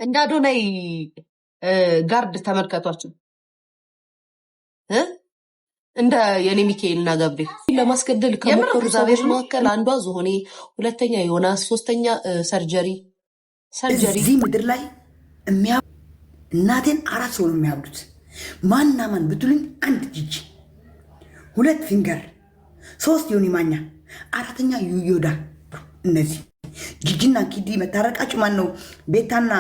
እንደ አዶናይ ጋርድ ተመልከቷቸው እንደ የኔ ሚካኤልና ገብርኤል ለማስገደል ከሞከሩ ዛቤር መካከል አንዷ ዝሆኔ፣ ሁለተኛ ዮናስ፣ ሶስተኛ ሰርጀሪ እዚህ ምድር ላይ እናቴን 4 ሰው ነው የሚያብዱት። ማና ማን ብትሉኝ 1 ጂጂ፣ 2 ፊንገር፣ 3 ዮኒ ማኛ፣ 4ኛ ዩዮዳ። እነዚህ ጂጂና ኪዲ መታረቃቸው ማን ነው? ቤታና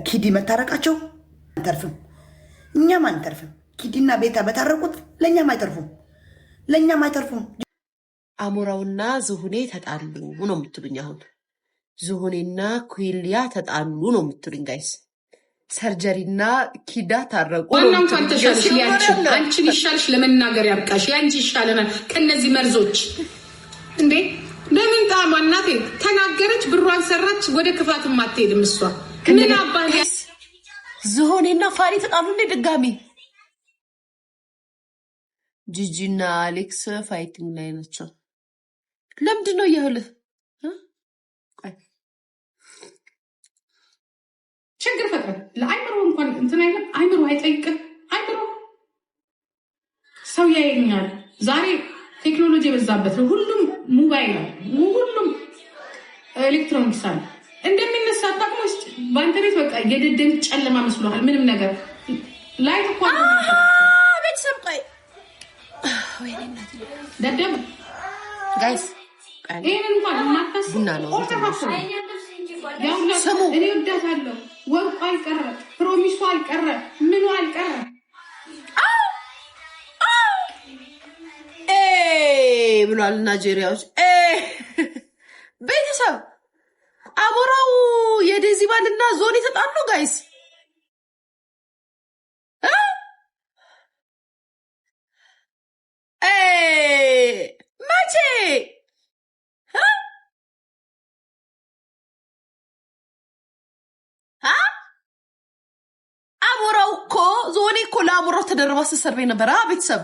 ኪዲ መታረቃቸው አንተርፍም፣ እኛም አንተርፍም። ኪዲና ቤታ በታረቁት ለእኛም አይተርፉም። አሞራውና ዝሆኔ ተጣሉ ነው የምትሉኝ? አሁን ዝሆኔና ኩይልያ ተጣሉ ነው የምትሉኝ? ጋይስ ሰርጀሪና ኪዳ ታረቁ። ዋናም ካልተሻልሽ አንቺን ይሻልሽ ለመናገር ያብቃሽ። ያንቺ ይሻለናል ከነዚህ መርዞች እንዴ። ለምን ጣማ እናቴ ተናገረች፣ ብሯን ሰራች፣ ወደ ክፋትም አትሄድም እሷ። ምን አባል ዝሆኔና ፋኒ ተጣሉ እንዴ ድጋሚ? ጂጂና አሌክስ ፋይቲንግ ላይ ናቸው። ለምንድን ነው እያልህ ችግር ፈጥረ ለአይምሮ እንኳን እንትን አይነት አይምሮ አይጠይቅም። አይምሮ ሰው ያየኛል። ዛሬ ቴክኖሎጂ የበዛበት ነው። ሁሉም ሞባይል ነው፣ ሁሉም ኤሌክትሮኒክስ አለ። እንደሚነሳ ታቅሞ ውስጥ በኢንተርኔት በቃ የደደም ጨለማ መስሎሃል። ምንም ነገር ላይ ተቋም ቤተሰብ ቆይ ደደም ጋይስ ይሄን እንኳን እናታስ ቡና ነው ስሙ። እኔ ወዳታለሁ። ወርቁ አልቀረ፣ ፕሮሚሱ አልቀረ፣ ምኑ አልቀረ። ብሏል ናይጄሪያዎች። ቤተሰብ አሞራው የዴዚ ባልና ዞን የተጣሉ ጋይስ መቼ አሞራው እኮ ዞኔ እኮ ለአሞራው ተደርባ ስትሰርበኝ ነበር። ቤተሰብ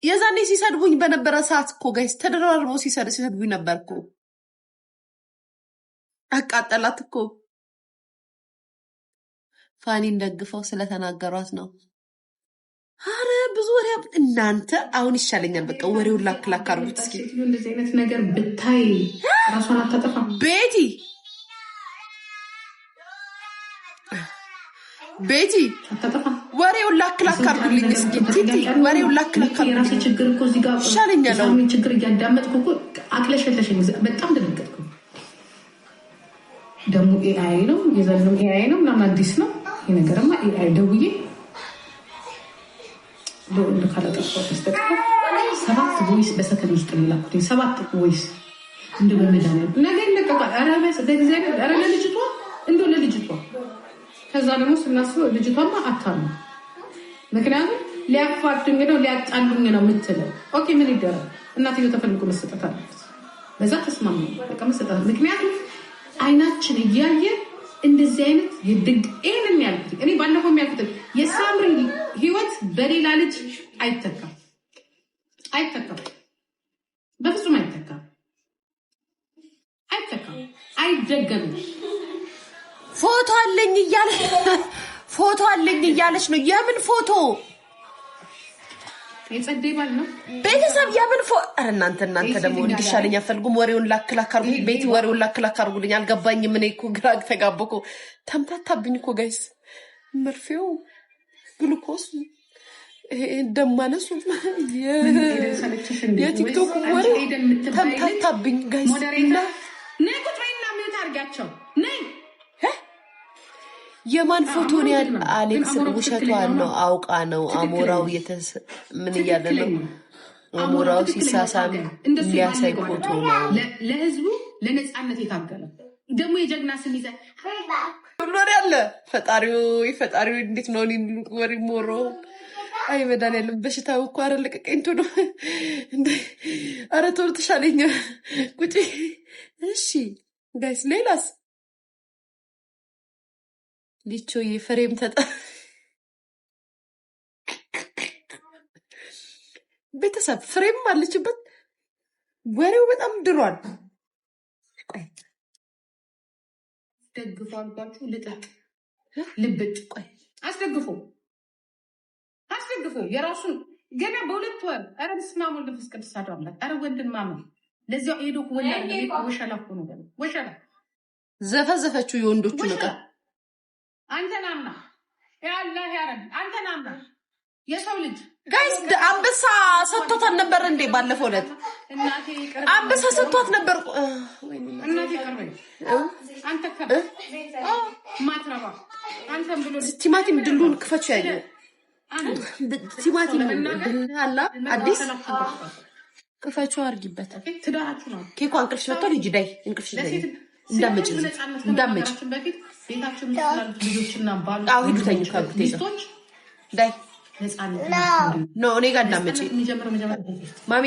የዛኔ ሲሰድቡኝ በነበረ ሰዓት እኮ ጋይስ ተደራርበው ሲሰድቡኝ ነበር እኮ። አቃጠላት እኮ። ፋኒን ደግፈው ስለተናገሯት ነው። አረ ብዙ ወሬ እናንተ። አሁን ይሻለኛል በቃ ወሬውን ላክላክ አርጉት እስኪ። እንደዚህ አይነት ነገር ብታይ ራሷን አታጠፋም። ቤቲ ወሬውን ላክላክ አርጉልኝ እስኪ። ቲቲ ወሬውን ላክላክ አርጉልኝ። ችግር እኮ እዚህ ጋር ይሻለኛል። አሁን ችግር እያዳመጥኩ እኮ አቅለሸለሸኝ። በጣም ደነገጥኩ። ደግሞ ኤአይ ነው የዘለም ኤአይ ነው ምናምን አዲስ ነው ይሄ ነገርማ። ኤአይ ደውዬ ለወንድ ካላጠፋው በስተቀር 7 ቮይስ በሰከንድ ውስጥ የሚላኩት 7 ቮይስ እንደ በመድኃኒዓለም ነገ ይለቀቃል። ኧረ በእግዚአብሔር ኧረ ለልጅቷ እንደው ለልጅቷ። ከዛ ደግሞ ስናስበው ልጅቷማ አታሉ። ምክንያቱም ሊያፋዱኝ ነው ሊያጣሉኝ ነው የምትለው። ኦኬ ምን ይደረግ? እናትየው ተፈልጎ መሰጠት አለበት። በዛ ተስማማ በቃ መሰጠት። ምክንያቱም አይናችን እያየ እንደዚህ አይነት የድግ ይሄንን ያልኩት እኔ ባለፈው የሚያልኩት የሳምሪ ህይወት በሌላ ልጅ አይተካም፣ በፍጹም አይተካም፣ አይደገምም። ፎቶ አለኝ እያለች ነው። የምን ፎቶ? የጸደይ ባል ነው ቤተሰብ የምን ፎቶ? ኧረ እናንተ ደግሞ እንዲሻለኝ አፈልጉም። ወሬውን ላክላክ አርጉልኝ። ቤቲ ወሬውን ላክላክ አርጉልኝ። አልገባኝም። እኔ እኮ ግራ ተጋባሁ። ተምታታብኝ እኮ ጋይስ። መርፌው ግሉኮስ ደማነሱ የቲክቶክ ወሬ ተምታታብኝ ጋይስ። የማን ፎቶ ነው ያለ? አሌክስ ውሸቷን ነው አውቃ ነው። አሞራው ምን እያለ ነው? አሞራው ሲሳሳም የሚያሳይ ፎቶ ነው። ለህዝቡ ለነጻነት የታገለ ደግሞ የጀግና ስም ይዘ ብሎሪ አለ። ፈጣሪው እንዴት ነው ወሪ ሞሮ አይ መድኃኒዓለም በሽታው እኮ አረለቀቀኝ ቶሎ እንዴ! ኧረ ቶሎ ተሻለኝ። ቁጪ እሺ ጋይስ። ሌላስ ሊቾ የፍሬም ቤተሰብ ፍሬም አለችበት። ወሬው በጣም ድሯል። ደግፎ አልኳችሁ ልጠጥ ልብጭ ቆይ አስደግፎ የራሱን ገና በ2 ወር ኧረ በስመ አብ ወወልድ ወመንፈስ ቅዱስ አሐዱ አምላክ ኧረ ወንድማማች ለዚያው ሄዶ ወሸላ እኮ ነው ወሸላ ዘፈዘፈችው የወንዶቹ ነገር አንተናማ ያላህ ያረብ አንተናማ የሰው ልጅ ጋይስ አንበሳ ሰጥቷት ነበር እንዴ ባለፈው ዕለት አንበሳ ሰጥቷት ነበር እናቴ ቀርበኝ አንተ ከብ ማትረባ አንተም ብሎ ቲማቲም ድሉን ክፈችው ያየ ቲማቲም አላ አዲስ ክፈችው አርጊበት ትዳራችሁ ነው ኬኳ እንቅልፍሽ መጥቷል ሂጂ ዳይ እንቅልፍሽ ዳይ እንዳመጭ በፊት ቤታችን ተላልፍ ልጆችና ባሉ አው ሂዱ ተኙ ካብቴ ዳይ ኖ እኔ ጋር እንዳመጭ ማሚ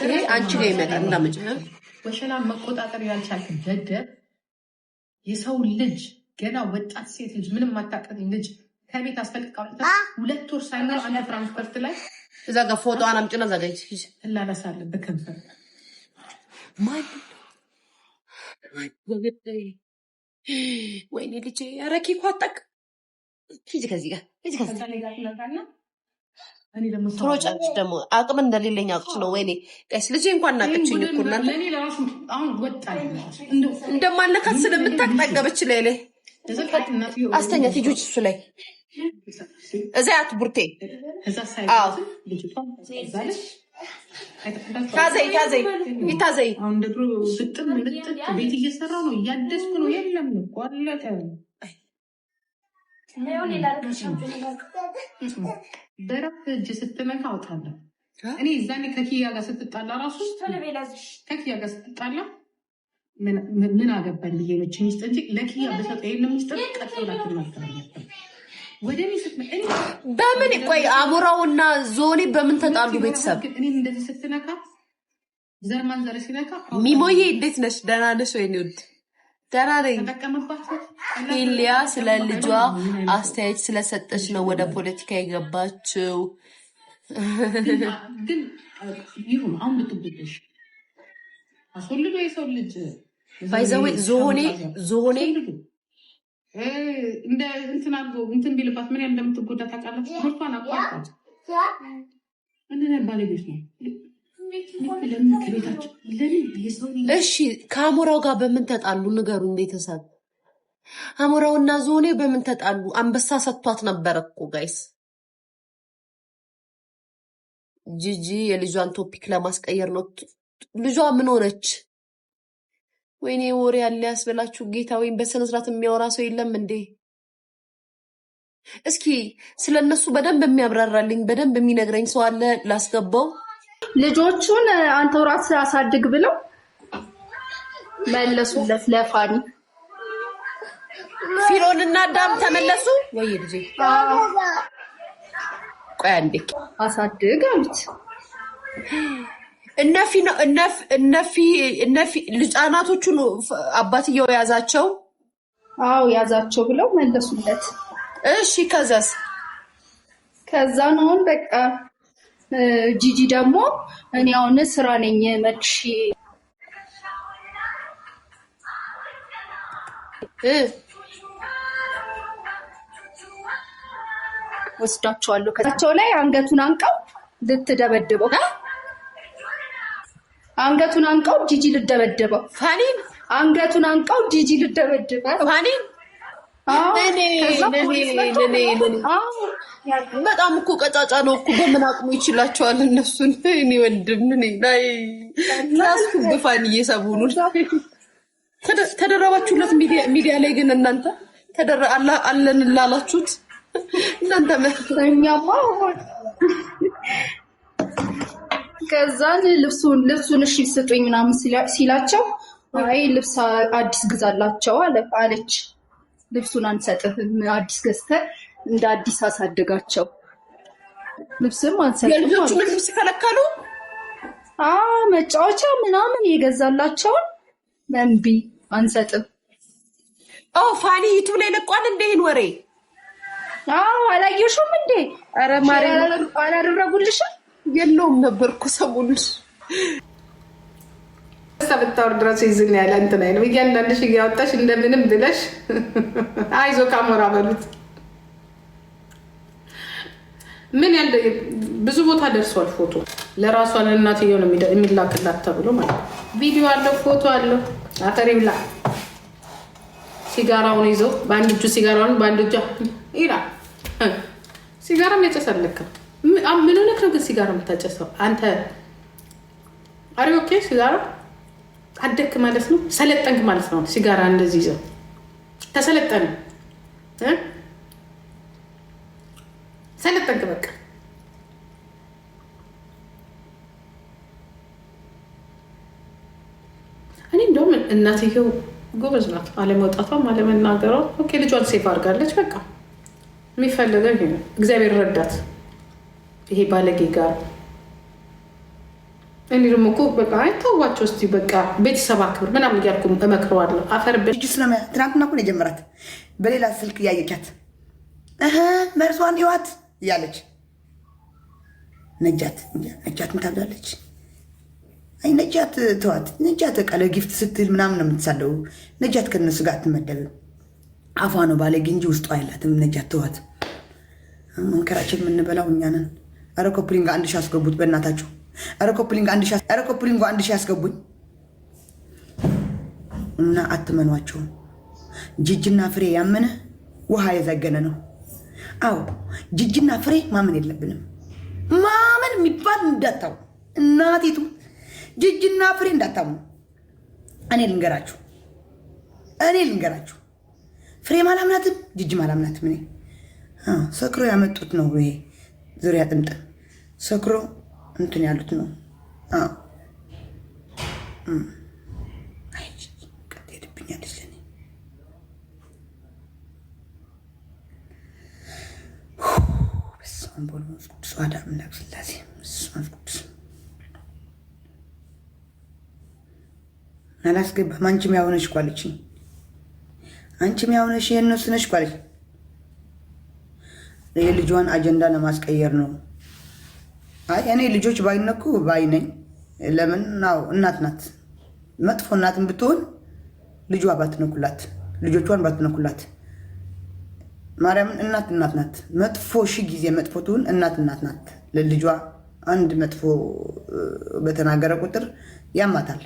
ይሄ አንቺ ጋር ይመጣል እንዳመጭ ወሸላ መቆጣጠር ያልቻልክ ደደብ የሰው ልጅ ገና ወጣት ሴት ልጅ ምንም ማታቀት ልጅ ከቤት አስፈልቃው 2 ወር ሳይኖር አንተ ፍራንክፈርት ላይ እዛ ጋር ፎቶዋን አምጪና እዛ ጋር እላላሳለህ በከንፈር ማን ወይኔ ልጄ ኧረ ኬኳ አጣቅ ሂጂ ከዚህ ጋር ፕሮጀክት ደግሞ አቅም እንደሌለኝ አውቅሽ ነው። ወይኔ ቀስ ልጄ እንኳን ናቀችኝ እኮ እናንተ እንደማለካት ስለምታጠገበች ላይ አስተኛት ልጆች እሱ ላይ እዛያት ቡርቴ ታዘይ ይታዘይ አሁን ደግሞ ፍጥም ልጥጥ ቤት እየሰራ ነው እያደስኩ ነው የለም እኮ አለቀ ደረቅ እጅ ስትነካ አውጣለሁ እኔ እዛኔ ከኪያ ጋር ስትጣላ ራሱ ከኪያ ጋር ስትጣላ ምን አገባን ብዬ ነው ሚስጥ እንጂ ለኪያ በሰጠ ይሄን ሚስጥር ቀጥላችሁ ማለት ወደ እኔ ስትመጣ በምን ቆይ አሞራውና ዞኔ በምን ተጣሉ? ቤተሰብ እኔ እንደዚህ ስትነካ ዘርማን ዘር ሲነካ ሚሞዬ እንዴት ነሽ? ደህና ነሽ ወይ? ውድ ደህና ነኝ። ሄሊያ ስለ ልጇ አስተያየት ስለሰጠች ነው ወደ ፖለቲካ የገባችው። ግን ይሁን አሁን ብትብልሽ አስወልዶ የሰው ልጅ ባይዘው ዞኔ እንደ እንትን አድርጎ እንትን ቢልባት ምን ያህል እንደምትጎዳ ታውቃለች። ትምህርቷን አቋርጣት ባለቤት ነው። እሺ ከአሞራው ጋር በምን ተጣሉ ንገሩን ቤተሰብ። አሞራውና ዞኔ በምን ተጣሉ? አንበሳ ሰጥቷት ነበር እኮ ጋይስ። ጂጂ የልጇን ቶፒክ ለማስቀየር ነው። ልጇ ምን ሆነች? ወይኔ ወሬ ያለ ያስበላችሁ ጌታ። ወይም በስነ ስርዓት የሚያወራ ሰው የለም እንዴ? እስኪ ስለነሱ በደንብ የሚያብራራልኝ በደንብ የሚነግረኝ ሰው አለ? ላስገባው። ልጆቹን አንተው ራስህ አሳድግ ብለው መለሱለት ለፋኒ። ፊሮንና ዳም ተመለሱ ወይ ልጄ? ቆይ አንዴ አሳድግ አሉት። እነፊ ልጫናቶቹን አባትየው ያዛቸው። አዎ ያዛቸው ብለው መለሱለት። እሺ ከዛስ? ከዛን አሁን በቃ ጂጂ ደግሞ እኔ አሁን ስራ ነኝ መልሽ ወስዳቸዋለሁ። ከዛቸው ላይ አንገቱን አንቀው ልትደበድበው አንገቱን አንቀው ጂጂ ልደበድበው። ፋኒን አንገቱን አንቀው ጂጂ ልደበድበው። ፋኒን በጣም እኮ ቀጫጫ ነው እኮ። በምን አቅሙ ይችላቸዋል እነሱን? እኔ ወንድም ላይ ያስኩብፋን እየሰቡኑ ተደረባችሁለት ሚዲያ ላይ ግን እናንተ አለን ላላችሁት እናንተ እኛማ ከዛን ልብሱን እሺ ስጡኝ ምናምን ሲላቸው አይ ልብስ አዲስ ግዛላቸው አለች። ልብሱን አንሰጥህም አዲስ ገዝተህ እንደ አዲስ አሳድጋቸው። ልብስም አንሰጥም። የልጆቹን ልብስ ከለከሉ። መጫወቻ ምናምን የገዛላቸውን መንቢ አንሰጥም። ፋኒ ዩቲዩብ ላይ ለቋል እንደ ይሄን ወሬ አላየሽውም እንዴ? ኧረ ማርያም አላደረጉልሽም? የለውም ነበርኩ ሰሞኑን ብታወር ድረስ ይዝን ያለ እንትን አይልም። እያንዳንድሽ እያወጣሽ እንደምንም ብለሽ አይዞ ካሞራ በሉት። ምን ያለ ብዙ ቦታ ደርሷል። ፎቶ ለራሷ ለእናትየው ነው የሚላክላት ተብሎ ማለት ቪዲዮ አለው፣ ፎቶ አለው። አፈር ይብላ። ሲጋራውን ይዞ በአንድ እጁ ሲጋራውን በአንድ እጇ ይላል። ሲጋራም ያጨሳለካ። ምን ሆነክ ነው ግን ሲጋራ የምታጨሰው አንተ? አሪ ኦኬ። ሲጋራ አደክ ማለት ነው፣ ሰለጠንክ ማለት ነው። ሲጋራ እንደዚህ ይዘው ተሰለጠን ሰለጠንክ በቃ። እኔ እንደውም እናትየው ጎበዝ ናት፣ አለመውጣቷም አለመናገሯ። ኦኬ ልጇን ሴፍ አድርጋለች። በቃ የሚፈለገው ይሄ ነው። እግዚአብሔር ረዳት። ይሄ ባለጌ ጋር እኔ ደግሞ እኮ በቃ አይተዋቸው እስኪ በቃ ቤተሰብ አክብር ምናምን እያልኩ እመክረዋለሁ። አፈር ትናንትና እኮ ነው የጀመራት። በሌላ ስልክ እያየቻት መርሷን ይዋት እያለች ነጃት ምታብላለች። አይ ነጃት ተዋት። ነጃት ቃለ ጊፍት ስትል ምናምን ነው የምትሳለው። ነጃት ከነሱ ጋር አትመደብም። አፏ ነው ባለጌ እንጂ ውስጡ አይላትም። ነጃት ተዋት። መንከራችን የምንበላው እኛ ነን። ኧረ ኮፕሊንግ 1000 አስገቡት በእናታችሁ። ኧረ ኮፕሊንግ 1000 አስገቡኝ እና አትመኗቸውም። ጅጅና ፍሬ ያመነ ውሃ የዘገነ ነው። አዎ ጅጅና ፍሬ ማመን የለብንም። ማመን የሚባል እንዳታው እናቴቱ ጅጅና ፍሬ እንዳታሙ። እኔ ልንገራችሁ ፍሬ ማላምናትም ጅጅ ማላምናትም። እኔ ሰክሮ ያመጡት ነው ይሄ ዙሪያ ጥምጥም ሰክሮ እንትን ያሉት ነው። ቀጥ ሄድብኛለች ለኔ። በስመ አብ ወወልድ ወመንፈስ ቅዱስ አሐዱ አምላክ ሥላሴ። ቅዱስ አላስገባም። አንቺም ያሆነሽ እኮ አለችኝ። አንቺም ያሆነሽ የእነሱ ነሽ እኮ አለች። የልጇን አጀንዳ ለማስቀየር ነው። አይ እኔ ልጆች ባይነኩ ባይ ነኝ። ለምን ናው እናት ናት። መጥፎ እናትን ብትሆን ልጇ ባትነኩላት፣ ልጆቿን ባትነኩላት። ማርያምን እናት ናት። መጥፎ ጊዜ መጥፎ ትሁን እናት ናት። ለልጇ አንድ መጥፎ በተናገረ ቁጥር ያማታል።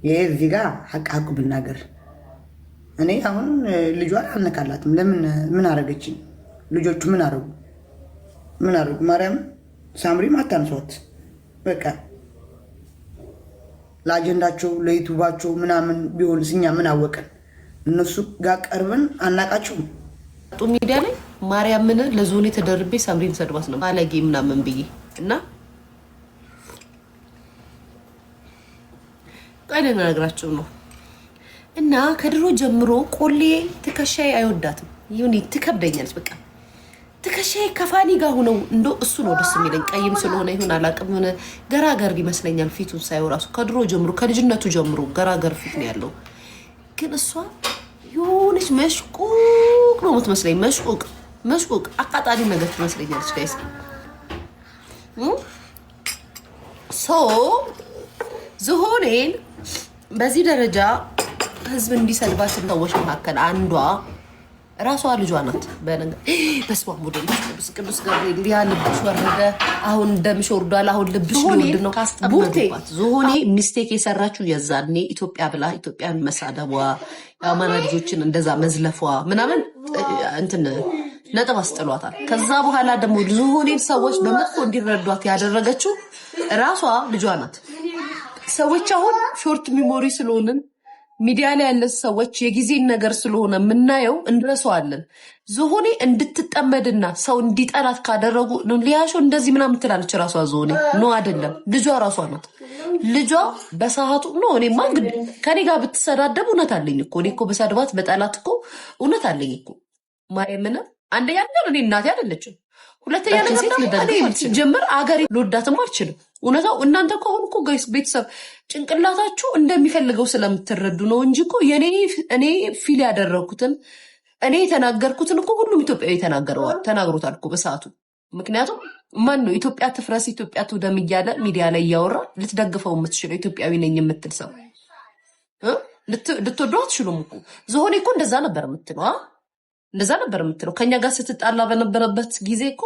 ይሄ እዚህ ጋር ሐቅ ብናገር እኔ አሁን ልጇን አልነካላትም። ለምን ምን አረገችኝ? ልጆቹ ምን አረጉ? ማርያም ሳምሪም አታንሷት። በቃ ለአጀንዳቸው ለዩቱባቸው ምናምን ቢሆንስ እኛ ምን አወቀን? እነሱ ጋር ቀርበን አናቃቸውም። ሚዲያ ላይ ማርያምን ለዞኔ ተደርቤ ሳምሪን ሰድባት ነው ባለጌ ምናምን ብዬ እና ቀደም ነግራችሁ ነው። እና ከድሮ ጀምሮ ቆሌ ትከሻዬ አይወዳትም። ይሁን ትከብደኛለች። በቃ ትከሻዬ ከፋኒ ጋር ሆነው እንዶ እሱ ነው ደስ የሚለኝ። ቀይም ስለሆነ ይሁን አላውቅም፣ ሆነ ገራገር ይመስለኛል ፊቱን ሳይው ራሱ። ከድሮ ጀምሮ ከልጅነቱ ጀምሮ ገራገር ፊት ነው ያለው። ግን እሷ የሆነች መሽቁቅ ነው የምትመስለኝ። መሽቁቅ አቃጣሪ ነገር ትመስለኛለች። ጋይስ ዝሆኔን በዚህ ደረጃ ህዝብ እንዲሰድባት ሰዎች መካከል አንዷ ራሷ ልጇ ናት። በስመ አብ ወወልድ ቅዱስ ገብርኤል ያ ልብሽ ወረደ፣ አሁን ደምሽ ወርዷል፣ አሁን ልብሽ ሊወርድ ነው። ካስጠመዱባት ዝሆኔ ሚስቴክ የሰራችው የዛኔ ኢትዮጵያ ብላ ኢትዮጵያን መሳደቧ፣ የአማራ ልጆችን እንደዛ መዝለፏ ምናምን እንትን ነጥብ አስጥሏታል። ከዛ በኋላ ደግሞ ዝሆኔን ሰዎች በመጥፎ እንዲረዷት ያደረገችው ራሷ ልጇ ናት። ሰዎች አሁን ሾርት ሚሞሪ ስለሆንን ሚዲያ ላይ ያለ ሰዎች የጊዜን ነገር ስለሆነ የምናየው እንረሳዋለን። ዝሆኔ እንድትጠመድና ሰው እንዲጠላት ካደረጉ ሊያሾ እንደዚህ ምናምን ትላለች። ራሷ ዝሆኔ ኖ አይደለም፣ ልጇ ራሷ ናት። ልጇ በሰዓቱ ኖ እኔማ እንግዲህ ከኔ ጋር ብትሰዳደብ እውነት አለኝ እኮ እኔ እኮ በሰድባት በጠላት እኮ እውነት አለኝ እኮ ማርያምን። አንደኛ ነገር እኔ እናቴ አይደለችም። ሁለተኛ ነገር ሲጀምር አገሬ ልወዳትም አልችልም። እውነታው እናንተ ከሆኑ እኮ ጋይስ ቤተሰብ ጭንቅላታችሁ እንደሚፈልገው ስለምትረዱ ነው እንጂ እኮ እኔ ፊል ያደረግኩትን እኔ የተናገርኩትን እኮ ሁሉም ኢትዮጵያዊ ተናግሮታል እኮ በሰዓቱ። ምክንያቱም ማን ነው ኢትዮጵያ ትፍረስ ኢትዮጵያ ትውደም እያለ ሚዲያ ላይ እያወራ ልትደግፈው የምትችለው ኢትዮጵያዊ ነኝ የምትል ሰው ልትወደው አትችሉም እኮ። ዝሆኔ እኮ እንደዛ ነበር የምትለው እንደዛ ነበር የምትለው። ከኛ ጋር ስትጣላ በነበረበት ጊዜ እኮ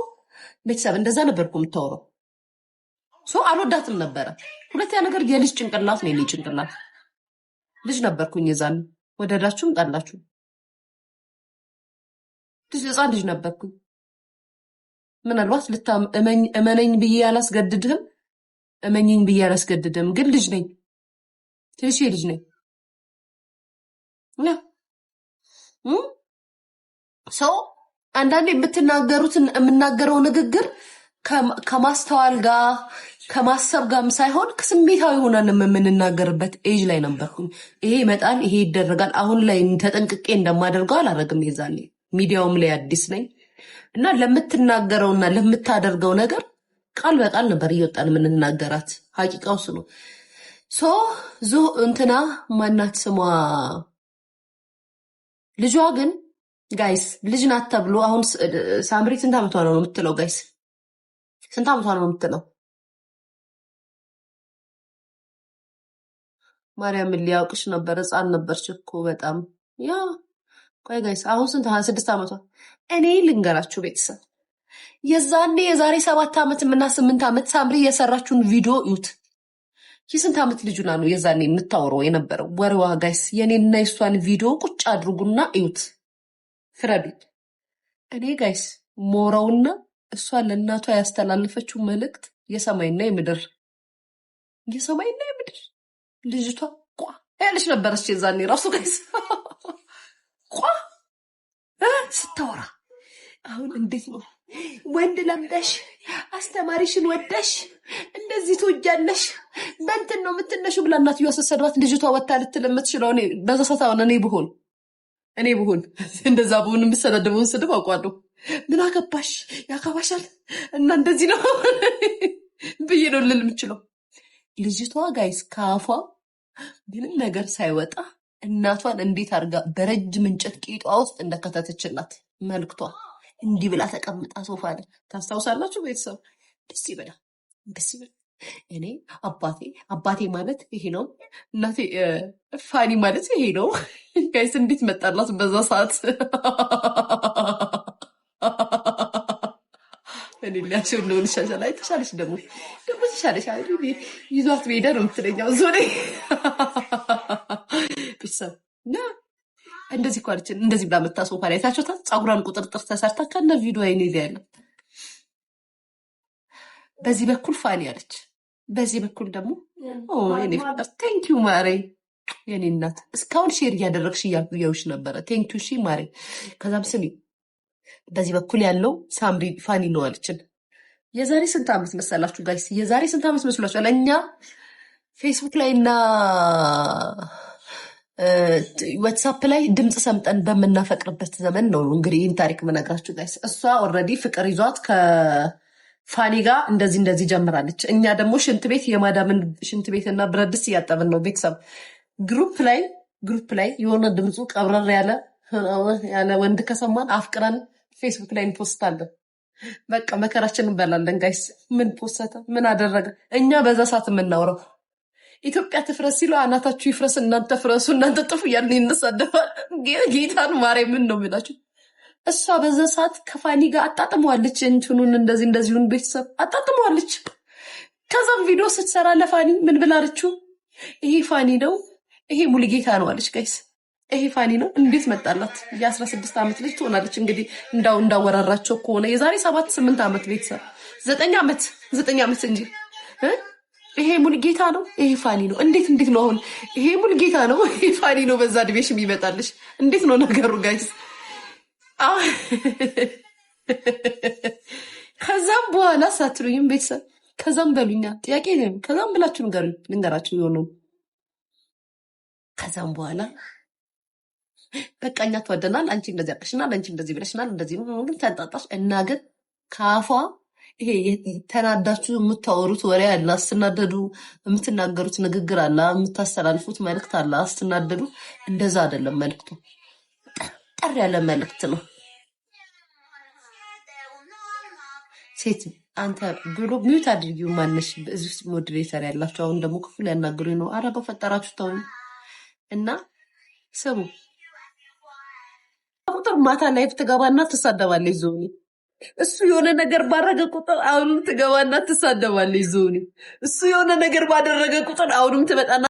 ቤተሰብ እንደዛ ነበር እኮ የምታወራው። አልወዳትም ነበረ። ሁለተኛ ነገር የልጅ ጭንቅላት ነው። የኔ ጭንቅላት ልጅ ነበርኩኝ የዛን ወደዳችሁም ጣላችሁ ህፃን ልጅ ነበርኩኝ። ምናልባት እመነኝ ብዬ አላስገድድህም፣ እመኝኝ ብዬ አላስገድድህም፣ ግን ልጅ ነኝ፣ ትንሽ ልጅ ነኝ። ሰው አንዳንዴ የምናገረው ንግግር ከማስተዋል ጋር ከማሰብ ጋርም ሳይሆን ከስሜታዊ ሆነን የምንናገርበት ኤጅ ላይ ነበርኩኝ። ይሄ ይመጣል፣ ይሄ ይደረጋል። አሁን ላይ ተጠንቅቄ እንደማደርገው አላረግም። የዛኔ ሚዲያውም ላይ አዲስ ነኝ እና ለምትናገረውና ለምታደርገው ነገር ቃል በቃል ነበር እየወጣን የምንናገራት። ሀቂቃው እሱ ነው። እንትና ማናት ስሟ ልጇ ግን ጋይስ ልጅ ናት ተብሎ አሁን ሳምሪ ስንት ዓመቷ ነው የምትለው? ጋይስ ስንት ዓመቷ ነው የምትለው? ማርያምን ሊያውቅሽ ነበር። ህፃን ነበርች እኮ በጣም ያ ቆይ ጋይስ አሁን ስንት 26 ዓመቷ። እኔ ልንገራችሁ ቤተሰብ የዛኔ የዛሬ 7 ዓመት እና 8 ዓመት ሳምሪ የሰራችውን ቪዲዮ እዩት። የስንት ዓመት ልጁና ነው የዛኔ የምታወራው የነበረው ወሬዋ? ጋይስ የኔና የሷን ቪዲዮ ቁጭ አድርጉና እዩት፣ ፍረዱ። እኔ ጋይስ ሞራውና እሷ ለእናቷ ያስተላለፈችው መልእክት የሰማይና የምድር ልጅቷ ቋ ያለች ነበረች የዛኔ ራሱ ጋይስ ቋ ስታወራ። አሁን እንዴት ነው ወንድ ለምደሽ አስተማሪሽን ወደሽ እንደዚህ ትወጃለሽ በእንትን ነው የምትነሹ ብላ እናትየዋ ስትሰድባት ልጅቷ ወታ ልትል የምትችለው በዛ ሰዓት አሁን እኔ ብሆን እንደዛ ብሆን የምሰዳደበውን ስድብ አውቋለሁ። ምን አገባሽ ያካባሻል እና እንደዚህ ነው ብዬ ነው ልል የምችለው። ልጅቷ ጋይስ ከአፏ ምንም ነገር ሳይወጣ እናቷን እንዴት አድርጋ በረጅም እንጨት ቂጧ ውስጥ እንደከተተችላት መልክቷ እንዲህ ብላ ተቀምጣ ሶፋ ላይ ታስታውሳላችሁ ቤተሰብ? ደስ ይበላል። እኔ አባቴ ማለት ይሄ ነው፣ እናቴ ፋኒ ማለት ይሄ ነው። ጋይስ እንዴት መጣላት በዛ ሰዓት። እኔ ሊያቸው ነው ልሻሻል። አይ ተሻለሽ ደግሞ ተሻለሽ አይደል? ይዟት ሜዳ ነው የምትለኛው ዞኔ ቤተሰብ ና እንደዚህ እኮ አለችን። እንደዚህ ብላ መታ ሶፋ ላይ ታችሁታል። ፀጉሯን ቁጥርጥር ተሰርታ ከነ ቪዲዮ አይኔ ላይ ያለ። በዚህ በኩል ፋኒ አለች፣ በዚህ በኩል ደግሞ የኔ ፍቅር ቴንኪዩ ማሬ፣ የኔ እናት እስካሁን ሼር እያደረግሽ እያልኩ እያውሽ ነበረ። ቴንኪዩ ሺ ማሬ። ከዛም ስሚ በዚህ በኩል ያለው ሳምሪ ፋኒ ነው አለችን። የዛሬ ስንት ዓመት መሰላችሁ ጋይስ? የዛሬ ስንት ዓመት መስሏችኋል? እኛ ፌስቡክ ላይ እና ዋትሳፕ ላይ ድምፅ ሰምጠን በምናፈቅርበት ዘመን ነው እንግዲህ ይህን ታሪክ መነግራችሁ ጋይስ። እሷ ኦልሬዲ ፍቅር ይዟት ከፋኒ ጋር እንደዚህ ጀምራለች። እኛ ደግሞ ሽንት ቤት የማዳምን ሽንት ቤትና ብረት ድስት እያጠብን ነው ቤተሰብ። ግሩፕ ላይ የሆነ ድምፁ ቀብረር ያለ ወንድ ከሰማን አፍቅረን ፌስቡክ ላይ እንፖስታለን። በቃ መከራችን እንበላለን ጋይስ። ምን ፖስተ ምን አደረገ? እኛ በዛ ሰዓት የምናውረው ኢትዮጵያ ትፍረስ ሲሉ አናታችሁ ይፍረስ፣ እናንተ ፍረሱ፣ እናንተ ጥፉ እያልን ይነሳደፋል። ጌታን ማርያምን ነው የሚላችሁ። እሷ በዛ ሰዓት ከፋኒ ጋር አጣጥመዋለች። እንትኑን እንደዚሁን ቤተሰብ አጣጥመዋለች። ከዛም ቪዲዮ ስትሰራ ለፋኒ ምን ብላለችው? ይሄ ፋኒ ነው፣ ይሄ ሙሉጌታ ነው አለች ጋይስ። ይሄ ፋኒ ነው። እንዴት መጣላት? የ16 ዓመት ልጅ ትሆናለች እንግዲህ እንዳወራራቸው ከሆነ የዛሬ 7-8 ዓመት ቤተሰብ 9 ዓመት እንጂ ይሄ ሙሉጌታ ነው፣ ይሄ ፋኒ ነው። እንዴት ነው አሁን? ይሄ ሙሉጌታ ነው፣ ይሄ ፋኒ ነው። በዛ እድሜሽ የሚመጣልሽ እንዴት ነው ነገሩ ጋይስ? ከዛም በኋላ ሳትሉኝም ቤተሰብ ከዛም በሉኛ ጥያቄ ነው። ከዛም ብላችሁ ልንገራችሁ የሆነው ከዛም በኋላ በቃ እኛ ተወደናል፣ አንቺ እንደዚህ አቅሽናል፣ አንቺ እንደዚህ ብለሽናል፣ እንደዚህ ነው ግን ተንጣጣሽ እና ግን ካፏ ይሄ ተናዳችሁ የምታወሩት ወሬ አለ፣ አስተናደዱ የምትናገሩት ንግግር አለ፣ የምታስተላልፉት መልእክት አለ። አስተናደዱ እንደዛ አይደለም መልእክቱ፣ ጠር ያለ መልእክት ነው። ሴት አንተ ብሎ ሚዩት አድርጊው። ማነሽ እዚህ ውስጥ ሞዴሬተር ያላቸው አሁን ደግሞ ክፍል ያናግሩኝ ነው። አረ በፈጠራችሁ ተውኝ። እና ስሙ ቁጥር ማታ ላይፍ ትገባና ትሳደባለች ዞኒ። እሱ የሆነ ነገር ባረገ ቁጥር አሁንም ትገባና ትሳደባለች ዞኒ። እሱ የሆነ ነገር ባደረገ ቁጥር አሁንም ትመጣና